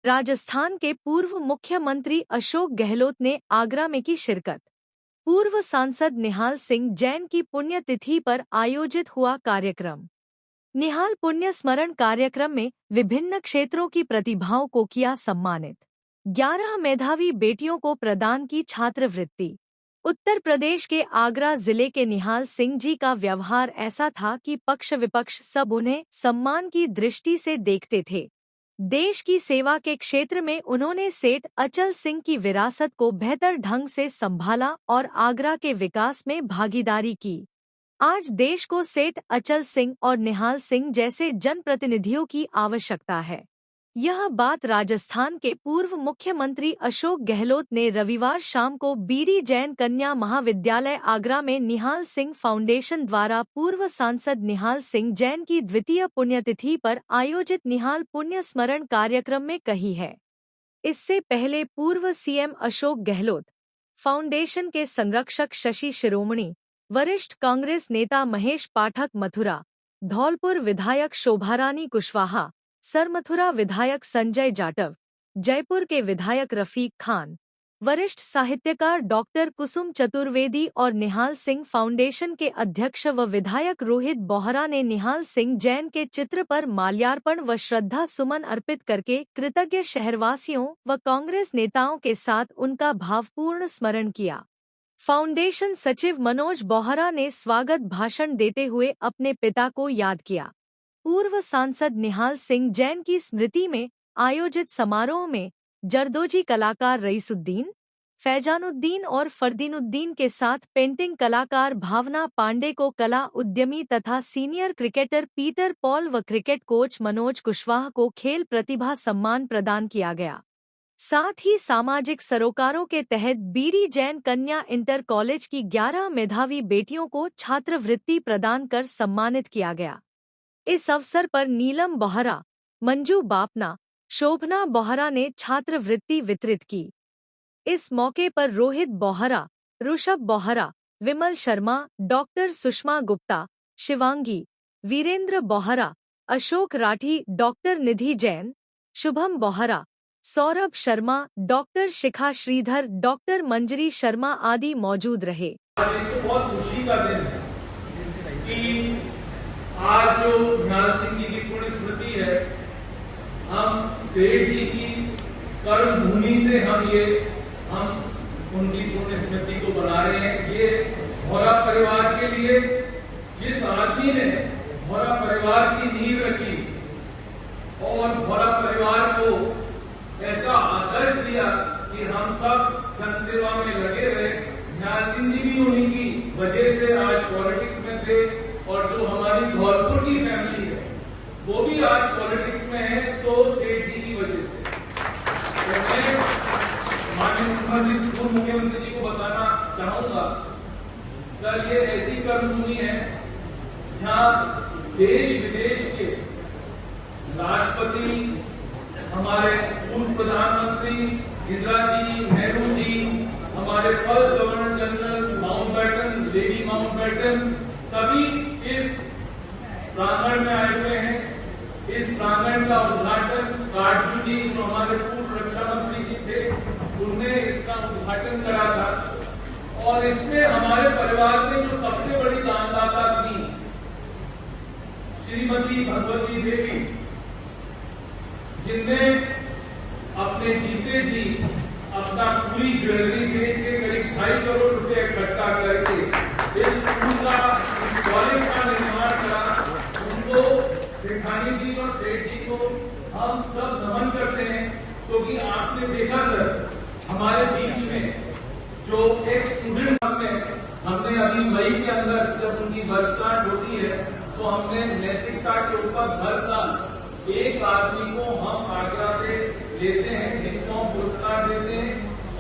राजस्थान के पूर्व मुख्यमंत्री अशोक गहलोत ने आगरा में की शिरकत। पूर्व सांसद निहाल सिंह जैन की पुण्यतिथि पर आयोजित हुआ कार्यक्रम। निहाल पुण्य स्मरण कार्यक्रम में विभिन्न क्षेत्रों की प्रतिभाओं को किया सम्मानित। 11 मेधावी बेटियों को प्रदान की छात्रवृत्ति। उत्तर प्रदेश के आगरा जिले के निहाल सिंह जी का व्यवहार ऐसा था कि पक्ष विपक्ष सब उन्हें सम्मान की दृष्टि से देखते थे। देश की सेवा के क्षेत्र में उन्होंने सेठ अचल सिंह की विरासत को बेहतर ढंग से संभाला और आगरा के विकास में भागीदारी की। आज देश को सेठ अचल सिंह और निहाल सिंह जैसे जनप्रतिनिधियों की आवश्यकता है। यह बात राजस्थान के पूर्व मुख्यमंत्री अशोक गहलोत ने रविवार शाम को बीडी जैन कन्या महाविद्यालय आगरा में निहाल सिंह फाउंडेशन द्वारा पूर्व सांसद निहाल सिंह जैन की द्वितीय पुण्यतिथि पर आयोजित निहाल पुण्य स्मरण कार्यक्रम में कही है। इससे पहले पूर्व सीएम अशोक गहलोत, फाउंडेशन के संरक्षक शशि शिरोमणि, वरिष्ठ कांग्रेस नेता महेश पाठक मथुरा, धौलपुर विधायक शोभारानी कुशवाहा, सरमथुरा विधायक संजय जाटव, जयपुर के विधायक रफीक खान, वरिष्ठ साहित्यकार डॉक्टर कुसुम चतुर्वेदी और निहाल सिंह फाउंडेशन के अध्यक्ष व विधायक रोहित बोहरा ने निहाल सिंह जैन के चित्र पर माल्यार्पण व श्रद्धा सुमन अर्पित करके कृतज्ञ शहरवासियों व कांग्रेस नेताओं के साथ उनका भावपूर्ण स्मरण किया। फाउंडेशन सचिव मनोज बोहरा ने स्वागत भाषण देते हुए अपने पिता को याद किया। पूर्व सांसद निहाल सिंह जैन की स्मृति में आयोजित समारोह में जरदोजी कलाकार रईसुद्दीन, फैजानुद्दीन और फरदीनुद्दीन के साथ पेंटिंग कलाकार भावना पांडे को कला उद्यमी तथा सीनियर क्रिकेटर पीटर पॉल व क्रिकेट कोच मनोज कुशवाहा को खेल प्रतिभा सम्मान प्रदान किया गया। साथ ही सामाजिक सरोकारों के तहत बीडी जैन कन्या इंटर कॉलेज की 11 मेधावी बेटियों को छात्रवृत्ति प्रदान कर सम्मानित किया गया। इस अवसर पर नीलम बोहरा, मंजू बापना, शोभना बोहरा ने छात्रवृत्ति वितरित की। इस मौके पर रोहित बोहरा, ऋषभ बोहरा, विमल शर्मा, डॉक्टर सुषमा गुप्ता, शिवांगी, वीरेंद्र बोहरा, अशोक राठी, डॉक्टर निधि जैन, शुभम बोहरा, सौरभ शर्मा, डॉक्टर शिखा श्रीधर, डॉक्टर मंजरी शर्मा आदि मौजूद रहे। बहुत खुशी का दिन है कि आज जो निहाल सिंह जी की पुण्य स्मृति है, हम सेठ जी की कर्म भूमि से हम उनकी पुण्य स्मृति को बना रहे हैं। ये भोरा परिवार के लिए जिस आदमी ने भोरा परिवार की नींव रखी और भोरा परिवार को ऐसा आदर्श दिया कि हम सब जनसेवा में लगे रहे, निहाल सिंह जी भी उन्हीं की वजह से आज पॉलिटिक्स में थे और जो हमारी धौलपुर की फैमिली है वो भी आज पॉलिटिक्स में है, तो सेठ जी की वजह से। तो मैं माननीय मुख्यमंत्री जी को बताना चाहूंगा, सर ये ऐसी कर्मभूमि है जहां देश विदेश के राष्ट्रपति, हमारे पूर्व प्रधानमंत्री इंदिरा जी, नेहरू जी, हमारे first governor general Mountbatten, lady Mountbatten, सभी इस प्रांगण में आए हुए हैं। इस प्रांगण का उद्घाटन काटजू जी, जो हमारे पूर्व रक्षा मंत्री जी थे, उन्होंने इसका उद्घाटन करा था। और इसमें हमारे परिवार में जो सबसे बड़ी दानदाता थी श्रीमती भगवती देवी, जिनने अपने जीते जी अपना पूरी ज्वेलरी बेच के करीब 2.5 करोड़ रुपए इकट्ठा करके इस स्कूल का, इस कॉलेज का निर्माण करा। उनको सेठानी जी और सेठ जी को हम सब नमन करते हैं, क्योंकि आपने देखा सर हमारे बीच में जो एक स्टूडेंट हमने अभी मई के अंदर जब उनकी वर्षगांठ होती है तो हमने नैतिकता के ऊपर हर साल एक आदमी को हम आगरा से लेते हैं, जिनको हम पुरस्कार देते हैं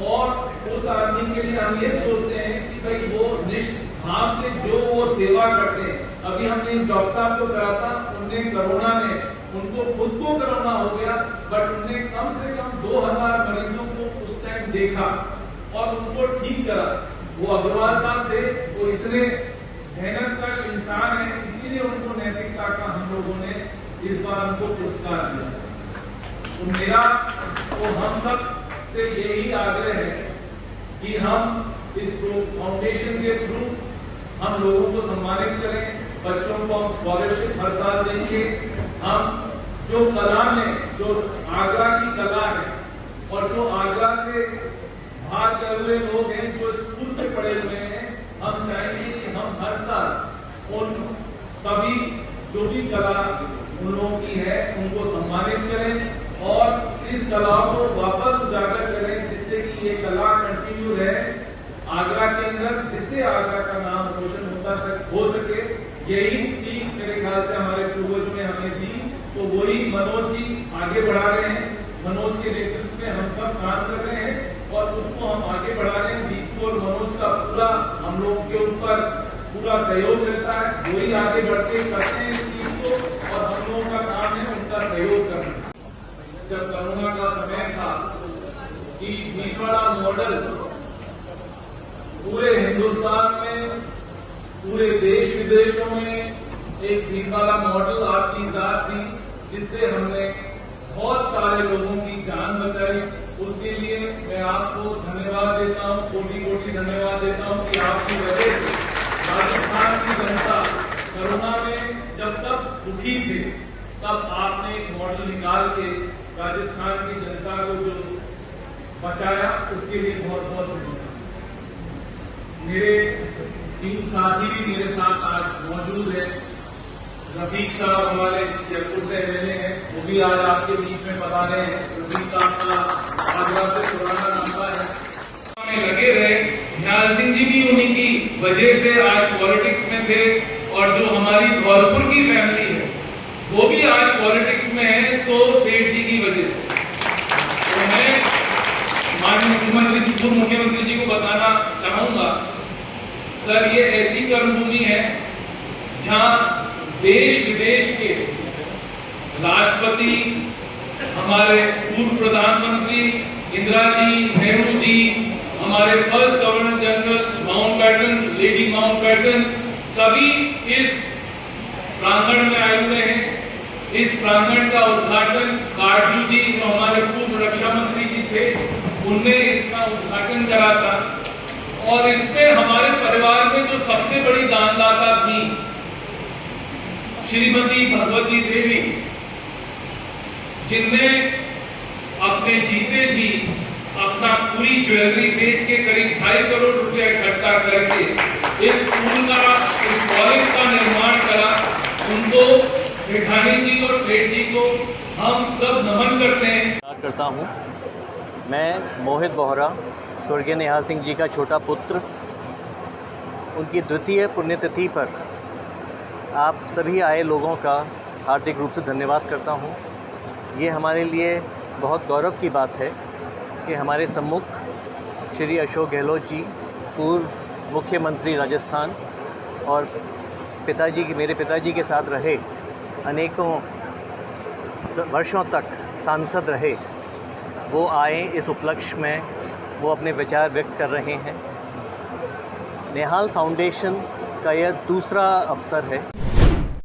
और उस आदमी के लिए हम ये सोचते हैं कि भाई वो निष्ठाव से जो वो सेवा करते हैं। अभी हमने डॉक्टर साहब को करा था, उनने कोरोना में उनको खुद को कोरोना हो गया, बट उनने कम से कम 2000 मरीजों को उस टाइम देखा और उनको ठीक करा। वो अग्रवाल साहब थे, वो इतने मेहनत कश इंसान है, इसीलिए उनको नैतिकता का हम लोगों ने इस बार उनको पुरस्कार दिया। तो मेरा तो हम सब से यही आग्रह है कि हम इस फाउंडेशन के थ्रू हम लोगों को सम्मानित करें, बच्चों को हम स्कॉलरशिप हर साल देंगे। हम जो कला में जो आगरा की कला है और जो आगरा से बाहर गए हुए लोग हैं जो स्कूल से पढ़े हुए हैं, हम चाहेंगे कि हम हर साल उन सभी जो भी कला उन लोगों की है उनको सम्मानित करें और इस कला को वापस उजागर करें, जिससे कि ये कला कंटिन्यू रहे आगरा के अंदर, जिससे आगरा का नाम रोशन हो सके। यही सीख मेरे ख्याल से हमारे पूर्वजों ने हमें दी, तो वही मनोज जी आगे बढ़ा रहे हैं। मनोज के नेतृत्व में हम सब काम कर रहे हैं और उसको हम आगे बढ़ा रहे हैं। दीपू और मनोज का पूरा हम लोग के ऊपर पूरा सहयोग रहता है, वही आगे बढ़ते करते हैं इस चीज को और हम लोगों का काम है उनका सहयोग करना। जब कोरोना का समय था कि भीलवाड़ा मॉडल पूरे हिंदुस्तान में, पूरे देश विदेशों में एक भीलवाड़ा मॉडल आपकी जात थी, जिससे हमने बहुत सारे लोगों की जान बचाई। उसके लिए मैं आपको धन्यवाद देता हूं, कोटि कोटि धन्यवाद देता हूं कि आपकी वजह से राजस्थान की जनता कोरोना में जब सब दुखी थे तब आपने एक मॉडल निकाल के राजस्थान की जनता को जो बचाया, उसके लिए बहुत बहुत धन्यवाद। मेरे 3 साथी भी मेरे साथ आज मौजूद है। रफीक साहब हमारे जयपुर से एमएलए हैं, वो भी आज आपके बीच में बता रहे हैं। रफीक साहब का आगरा से पुराना नाता है, लगे रहे। निहाल सिंह जी भी उन्हीं की वजह से आज पॉलिटिक्स में थे और जो हमारी धौलपुर की फैमिली है वो भी आज पॉलिटिक्स में है, तो सेठ जी की वजह से। तो मैं माननीय मुख्यमंत्री पूर्व मुख्यमंत्री जी को बताना चाहूंगा, सर ये ऐसी कर्मभूमि है जहां देश विदेश के राष्ट्रपति, हमारे पूर्व प्रधानमंत्री इंदिरा जी, नेहरू जी, हमारे first governor general Mountbatten, lady Mountbatten, सभी इस प्रांगण में आए हुए हैं। इस प्रांगण का उद्घाटन काटजू जी जो हमारे पूर्व रक्षा मंत्री जी थे, उनने इसका उद्घाटन करा था। और इसमें हमारे परिवार में जो सबसे बड़ी दानदाता थी श्रीमती भगवती देवी, जिनने अपने जीते जी अपना पूरी ज्वेलरी बेच के करीब 2.5 करोड़ रुपए इकट्ठा करके इस स्कूल का, इस कॉलेज का निर्माण करा। उनको सेठानी जी और सेठ जी को हम सब नमन करते हैं। मैं मोहित बोहरा, स्वर्गीय निहाल सिंह जी का छोटा पुत्र, उनकी द्वितीय पुण्यतिथि पर आप सभी आए लोगों का हार्दिक रूप से धन्यवाद करता हूं। ये हमारे लिए बहुत गौरव की बात है कि हमारे सम्मुख श्री अशोक गहलोत जी, पूर्व मुख्यमंत्री राजस्थान और मेरे पिताजी के साथ रहे, अनेकों वर्षों तक सांसद रहे, वो आए इस उपलक्ष्य में, वो अपने विचार व्यक्त कर रहे हैं। निहाल फाउंडेशन का यह दूसरा अवसर है